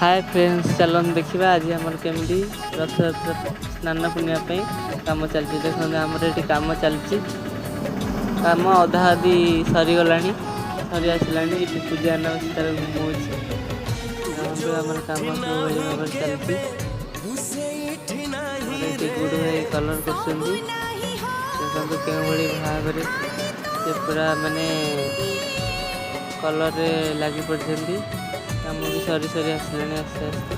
Hi friends, चलन देखा आज आम केमी रथयात्रा स्नान पूर्णिमा कम चलती। देखते आमर ये कम चलती, कम अधा अधी सरीगला सरी आसला। ये पूजा नमस्कार घूमूची आम कम सब भाव चलती। गुड़ भाई कलर कर देखते भाव से पूरा माने कलर लगी पड़ती। कम भी सरी सरी आसला आस्ते आस्ते।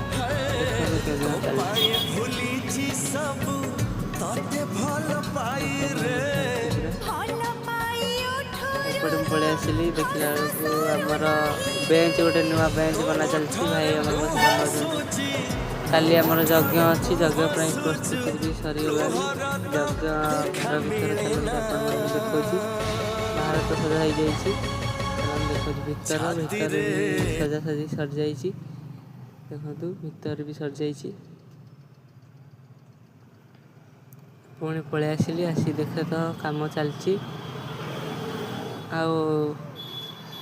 एपटे पलि आसली देखला आमर बेंच गोटे नुआ बेंच बना चलती। भाई काली आमर यज्ञ अच्छी, यज्ञ प्रस्तुति भी सरीगला। यज्ञ घर भर देखा बाहर तो सजा हो जाए। देखो भीतर सजा सजी सर जाइए। देखो भीतर भी सर जाइए। पुणी पलि आसली आसी देखे तो कम चलती।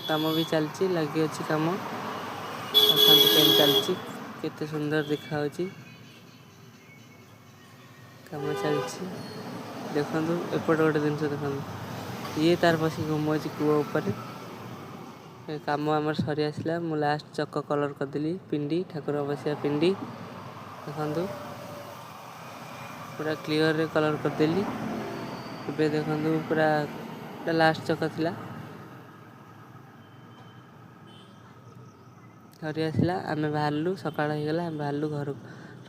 कम भी चलती लगी अच्छी कम चलती। केते सुंदर देखा कम चलती। देखु एपट गोटे जिन देखो ये तार पसी घुमाऊँ कूआ उपर। कम आम सरी आसला। मु लास्ट चक कलर करदेली पिंडी ठाकुर बसिया पिंडी। देखु पूरा क्लीयर रे कलर करदेली। ए देखु पूरा लास्ट चक थिला सरी आसला। आम बाहरलु सकाळ हो गला। आम बाहरलु घर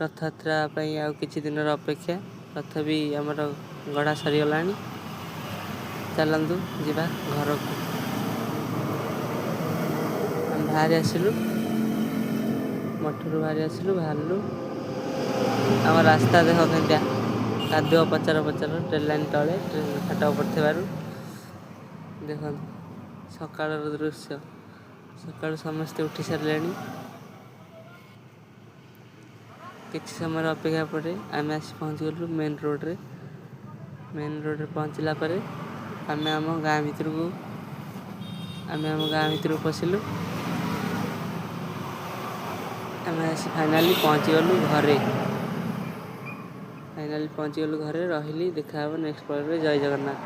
रथयात्रा आ किछि दिन अपेक्षा। रथ भी आमर गढ़ा सरीगला। चलतु जीवा घर को। बाहरी आसलु मठरू बाहरी आसलु बाहरलु। आम रास्ता देख के कादुआ पचार पचार ट्रेन लाइन तले फाटा पड़े। देख सकाळ दृश्य। सकाळु समस्ते उठी सारे। किसी समय अपेक्षा पर आम आसी पहुँच गलु मेन रोड रे। मेन रोड रे पहुँचला पर आम आम गाँ भितर को पशिलु। आम आसी फाइनाली पहुँची गलु घरे। फाइनाली पहुँची गलु घरे रही। देखा नेक्स्ट पॉइंट रे। जय जगन्नाथ।